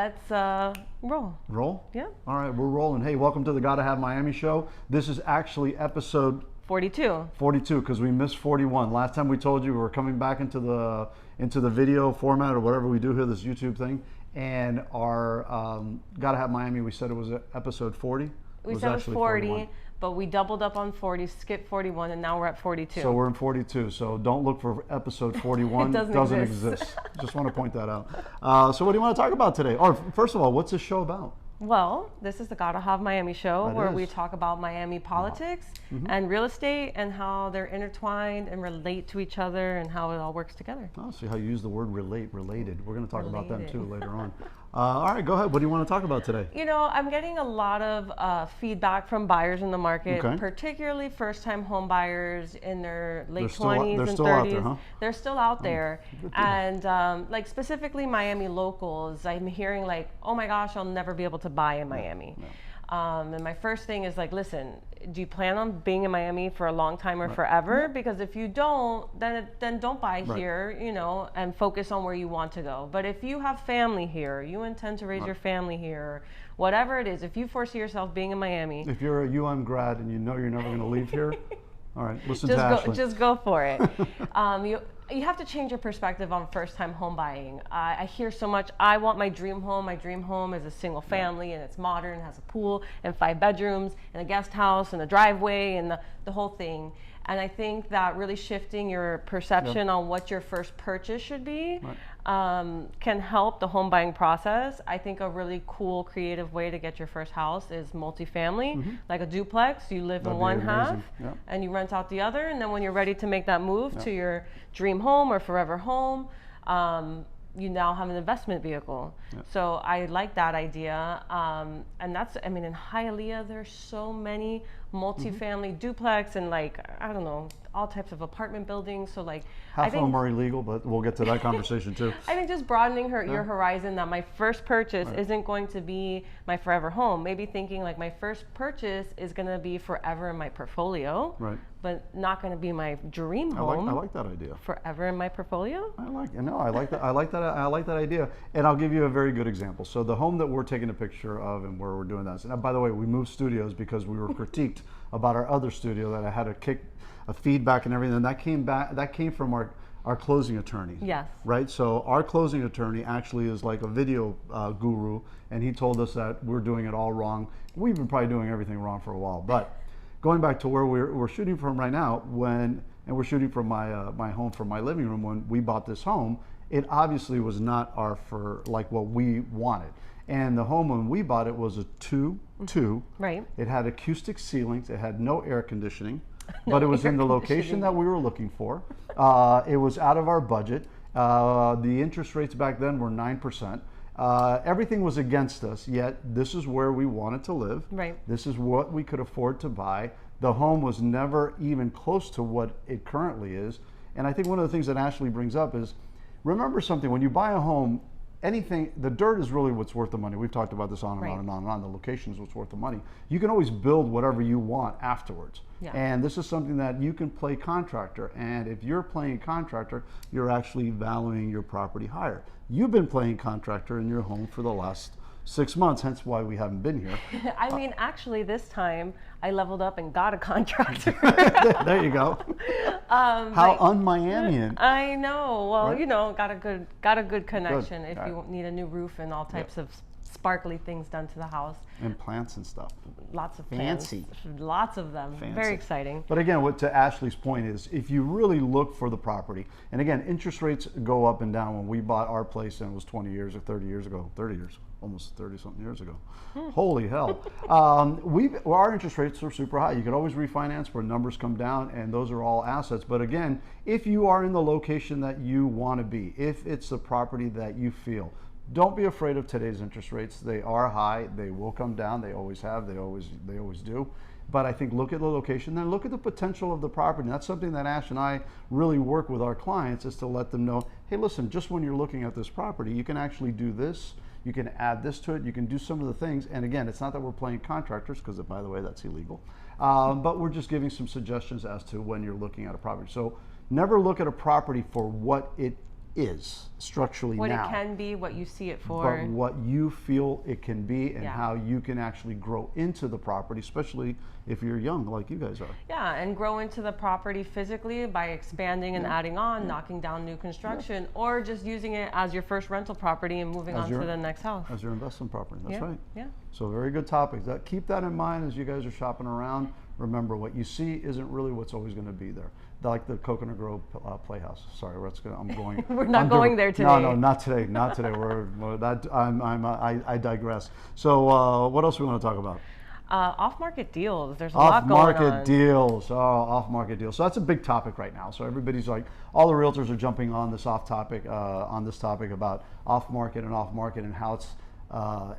let's roll. Roll? Yeah. All right, we're rolling. Hey, welcome to the Gotta Have Miami show. This is actually episode 42. 42 because we missed 41. Last time we told you we were coming back into the video format or whatever we do here, this YouTube thing, and our Gotta Have Miami, we said it was episode 40. We said it was 40, 41. but we doubled up on 40, skipped 41, and now we're at 42. So we're in 42. So don't look for episode 41. It doesn't exist. Just want to point that out. So what do you want to talk about today? Or first of all, what's this show about? Well, this is the Gotta Have Miami show That where is. we talk about Miami politics and real estate and how they're intertwined and relate to each other and how it all works together. Oh, see how you use the word related. We're going to talk about them Related. too later on. All right, go ahead. What do you want to talk about today? You know, I'm getting a lot of feedback from buyers in the market, Okay. particularly first-time home buyers in their late They're 20s and still 30s. out there, huh? They're still out there. good to know. And like specifically Miami locals, I'm hearing like, oh my gosh, I'll never be able to buy in Miami. And my first thing is like, listen, do you plan on being in Miami for a long time or forever? Because if you don't, then don't buy here, you know, and focus on where you want to go. But if you have family here, you intend to raise your family here, whatever it is, if you foresee yourself being in Miami, If you're a UM grad and you know you're never going to leave here, all right, listen to Ashley. just go for it. You have to change your perspective on first-time home buying. I hear so much, I want my dream home. My dream home is a single family and it's modern, has a pool and 5 bedrooms and a guest house and a driveway and the whole thing. And I think that really shifting your perception on what your first purchase should be can help the home buying process. I think a really cool, creative way to get your first house is multifamily, like a duplex. You live That'd in be one half amazing. Yeah. and you rent out the other. And then when you're ready to make that move to your dream home or forever home, you now have an investment vehicle. So I like that idea. And that's, I mean, in Hialeah, there's so many multifamily duplex and like, I don't know, all types of apartment buildings. So like, Half I of think, them are illegal, but we'll get to that conversation too. I think just broadening your horizon, that my first purchase isn't going to be my forever home. Maybe thinking like my first purchase is going to be forever in my portfolio, Right. but not going to be my dream home. I like that idea. Forever in my portfolio. I like that. I like that idea. And I'll give you a very good example. So the home that we're taking a picture of and where we're doing that. And by the way, we moved studios because we were critiqued about our other studio that I had a feedback and everything. And that came from our closing attorney. Yes. Right. So our closing attorney actually is like a video guru, and he told us that we're doing it all wrong. We've been probably doing everything wrong for a while, but going back to where we're shooting from right now, and we're shooting from my home, from my living room. When we bought this home, it obviously was not for like what we wanted. And the home when we bought it was a 2-2. Right. It had acoustic ceilings. It had no air conditioning, but it was in the location that we were looking for. It was out of our budget. The interest rates back then were 9%. Everything was against us, yet this is where we wanted to live. Right. This is what we could afford to buy. The home was never even close to what it currently is. And I think one of the things that Ashley brings up is, remember something, when you buy a home, the dirt is really what's worth the money. We've talked about this on and on and on and on. The location is what's worth the money. You can always build whatever you want afterwards. Yeah. And this is something that you can play contractor. And if you're playing contractor, you're actually valuing your property higher. You've been playing contractor in your home for the last 6 months, hence why we haven't been here. I mean, actually, this time I leveled up and got a contractor. There you go. How un-Miamian. I know. Well, Right? you know, got a good connection if All you need a new roof and all types of sparkly things done to the house. And plants and stuff. Lots of Fancy. plants, lots of them. Fancy. Very exciting. But again, what to Ashley's point is, if you really look for the property, and again, interest rates go up and down. When we bought our place, and it was 20 years or 30 years ago, 30 years, almost 30 something years ago. Holy hell. Our interest rates are super high. You could always refinance where numbers come down, and those are all assets. But again, if you are in the location that you want to be, if it's the property that you feel, don't be afraid of today's interest rates. They are high. They will come down. They always have. They always do. But I think look at the location, then look at the potential of the property. And that's something that Ash and I really work with our clients, is to let them know, hey, listen, just when you're looking at this property, you can actually do this. You can add this to it. You can do some of the things. And again, it's not that we're playing contractors, because by the way, that's illegal. But we're just giving some suggestions as to when you're looking at a property. So never look at a property for what it is structurally What now. it can be, what you see it But for. what you feel it can be and Yeah. how you can actually grow into the property, especially if you're young like you guys are. Yeah, and grow into the property physically by expanding and adding on, knocking down new construction, or just using it as your first rental property and moving As on your- to the next house. As your investment property, that's Yeah, right. yeah. So very good topic. Keep that in mind as you guys are shopping around. Remember, what you see isn't really what's always going to be there. Like the Coconut Grove Playhouse. Sorry, I'm going. We're not I'm going there No, today. no, not today. Not today. I digress. So what else we want to talk about? Off-market deals. There's a lot going on. Off-market deals. Oh, off-market deals. So that's a big topic right now. So everybody's like, all the realtors are jumping on this topic about off-market and how it's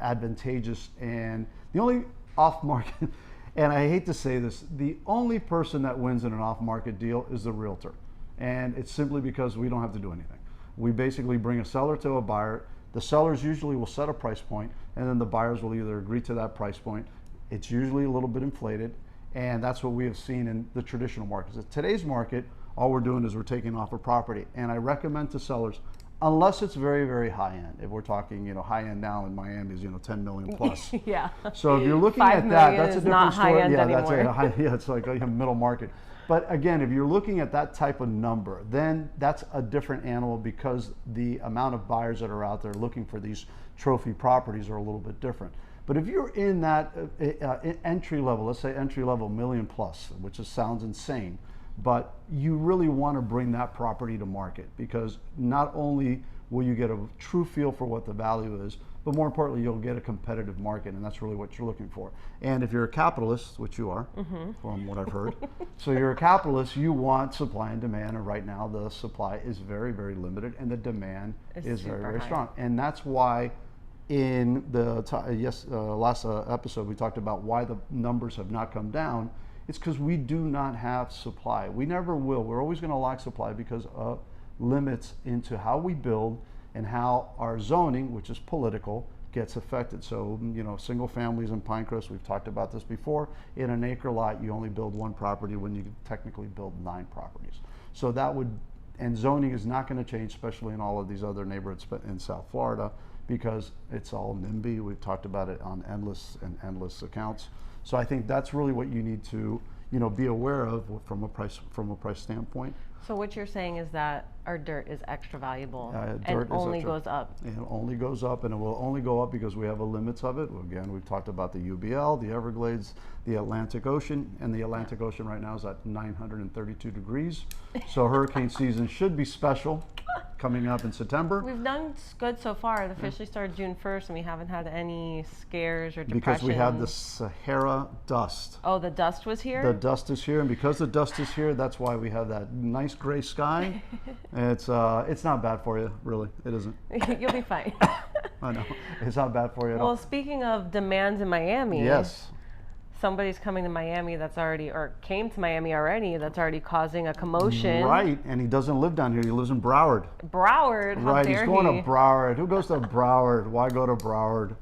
advantageous. And the only off-market, and I hate to say this, the only person that wins in an off-market deal is the realtor. And it's simply because we don't have to do anything. We basically bring a seller to a buyer. The sellers usually will set a price point, and then the buyers will either agree to that price point. It's usually a little bit inflated, and that's what we have seen in the traditional markets. In today's market, all we're doing is we're taking off a property, and I recommend to sellers, unless it's very, very high end. If we're talking, high end now in Miami is 10 million plus. Yeah. So if you're looking 5 at that, million that's a is different not story. high end Yeah, anymore. it's like a middle market. But again, if you're looking at that type of number, then that's a different animal because the amount of buyers that are out there looking for these trophy properties are a little bit different. But if you're in that entry level, let's say entry level million plus, which sounds insane, but you really want to bring that property to market because not only will you get a true feel for what the value is, but more importantly, you'll get a competitive market, and that's really what you're looking for. And if you're a capitalist, which you are, from what I've heard, so you're a capitalist, you want supply and demand, and right now the supply is very, very limited, and the demand is very, super very high. strong. And that's why in the last episode we talked about why the numbers have not come down. It's because we do not have supply. We never will. We're always going to lack supply because of limits into how we build and how our zoning, which is political, gets affected. So, single families in Pinecrest, we've talked about this before, in an acre lot, you only build one property when you technically build 9 properties. So and zoning is not going to change, especially in all of these other neighborhoods in South Florida, because it's all NIMBY. We've talked about it on endless accounts. So I think that's really what you need to, be aware of from a price standpoint. So what you're saying is that our dirt is extra valuable Dirt and is only extra. goes up. It only goes up, and it will only go up because we have a limits of it. Again, we've talked about the UBL, the Everglades, the Atlantic Ocean, and the Atlantic Ocean right now is at 932 degrees. So hurricane season should be special coming up in September. We've done good so far. It officially started June 1st, and we haven't had any scares or depression. Because we have the Sahara dust. Oh, the dust was here? The dust is here, and because the dust is here, that's why we have that nice gray sky. It's not bad for you, really. It isn't. You'll be fine. I know. It's not bad for you at all. Well, speaking of demands in Miami, Yes. somebody's coming to Miami came to Miami already that's already causing a commotion. Right, and he doesn't live down here. He lives in Broward. Broward, how Right, dare he's going he? to Broward. Who goes to Broward? Why go to Broward?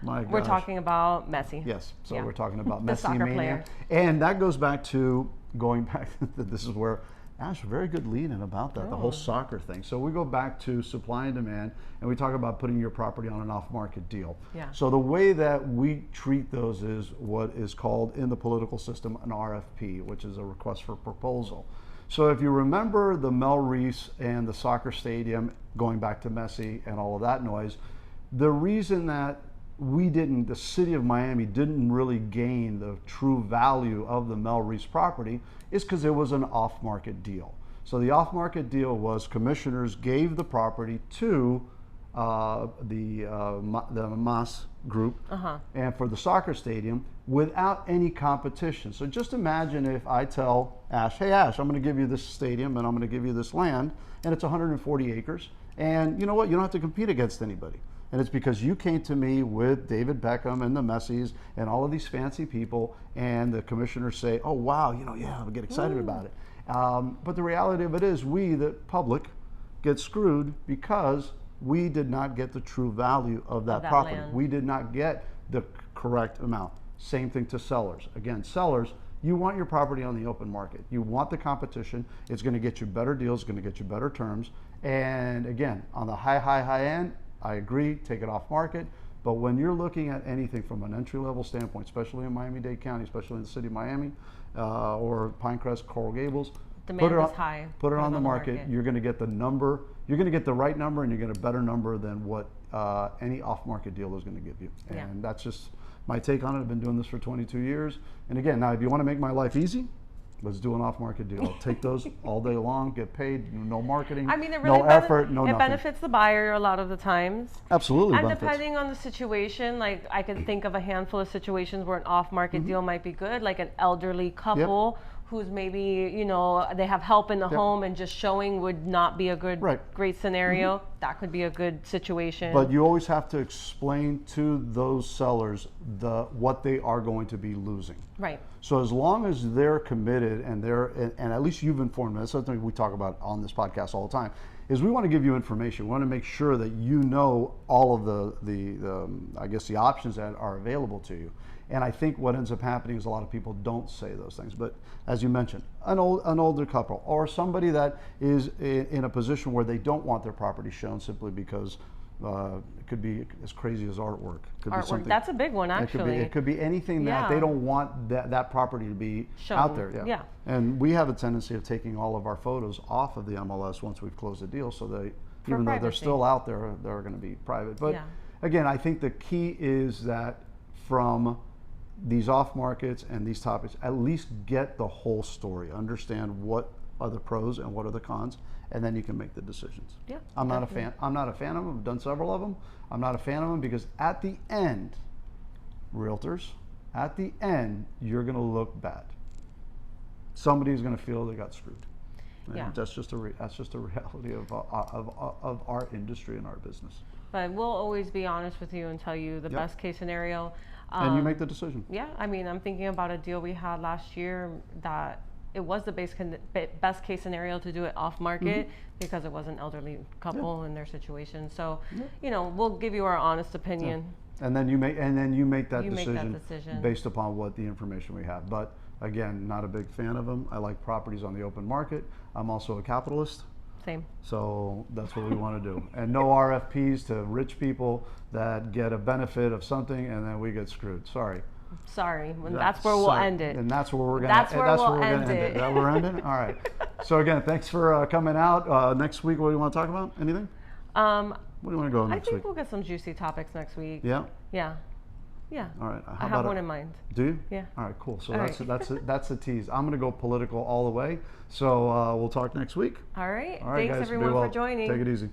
My gosh. We're talking about Messi. Yes, so Yeah. we're talking about The Messi soccer mania. player. And that goes back to this is where Ash, very good lead in about that, the whole soccer thing. So we go back to supply and demand, and we talk about putting your property on an off-market deal. Yeah. So the way that we treat those is what is called in the political system an RFP, which is a request for proposal. So if you remember the Mel Reese and the soccer stadium, going back to Messi and all of that noise, the reason that the city of Miami didn't really gain the true value of the Mel Reese property is because it was an off-market deal. So the off-market deal was commissioners gave the property to the Mas group and for the soccer stadium without any competition. So just imagine if I tell Ash, hey Ash, I'm going to give you this stadium and I'm going to give you this land, and it's 140 acres, and you know what, you don't have to compete against anybody. And it's because you came to me with David Beckham and the Messis and all of these fancy people, and the commissioners say, oh wow, yeah, I'll get excited about it. But the reality of it is we, the public, get screwed because we did not get the true value of that property. land. We did not get the correct amount. Same thing to sellers. Again, sellers, You want your property on the open market. You want the competition. It's going to get you better deals, going to get you better terms. And again, on the high end, I agree, take it off market. But when you're looking at anything from an entry-level standpoint, especially in Miami-Dade County, especially in the city of Miami, or Pinecrest, Coral Gables, Demand is high. put it on the market. You're going to get the number. You're going to get the right number, and you get a better number than what any off-market deal is going to give you. And that's just my take on it. I've been doing this for 22 years. And again, now if you want to make my life easy, let's do an off-market deal. I'll take those all day long, get paid, no marketing, I mean, it really no effort, no it nothing. benefits the buyer a lot of the times. Absolutely And benefits. depending on the situation, like I can think of a handful of situations where an off-market deal might be good, like an elderly couple who's maybe, you know, they have help in the home and just showing would not be a good, great scenario. That could be a good situation. But you always have to explain to those sellers what they are going to be losing. Right. So as long as they're committed and and at least you've informed them, that's something we talk about on this podcast all the time, is we want to give you information. We want to make sure that you know all of the I guess the options that are available to you. And I think what ends up happening is a lot of people don't say those things. But as you mentioned, an older couple or somebody that is in a position where they don't want their property shown simply because it could be as crazy as artwork. Could be something, that's a big one, actually. It could be anything that they don't want that property to be shown out there. And we have a tendency of taking all of our photos off of the MLS once we've closed the deal, so they, even though they're still out there, they're going to be private. But again, I think the key is that from these off markets and these topics, at least get the whole story, understand what are the pros and what are the cons, and then you can make the decisions. I'm not a fan of them. I've done several of them. I'm not a fan of them because at the end, realtors, at the end, you're going to look bad. Somebody's going to feel they got screwed. And that's just a reality of our industry and our business. But we'll always be honest with you and tell you the best case scenario. And you make the decision. Yeah, I mean, I'm thinking about a deal we had last year that it was the best case scenario to do it off market because it was an elderly couple in their situation. So, you know, we'll give you our honest opinion. And then you make that decision based upon what the information we have. But again, not a big fan of them. I like properties on the open market. I'm also a capitalist. Same. So that's what we want to do. And no RFPs to rich people that get a benefit of something and then we get screwed. Sorry. That's where we'll end it. And that's where we're going to end it. Is that where we're ending? All right. So again, thanks for coming out. Next week, what do you want to talk about? Anything? Where do you want to go next week? I think we'll get some juicy topics next week. Yeah? Yeah. Yeah. All right. I have one in mind. Do you? Yeah. All right, cool. So that's a tease. I'm going to go political all the way. So we'll talk next week. All right. All right, Thanks guys, everyone for joining. Take it easy.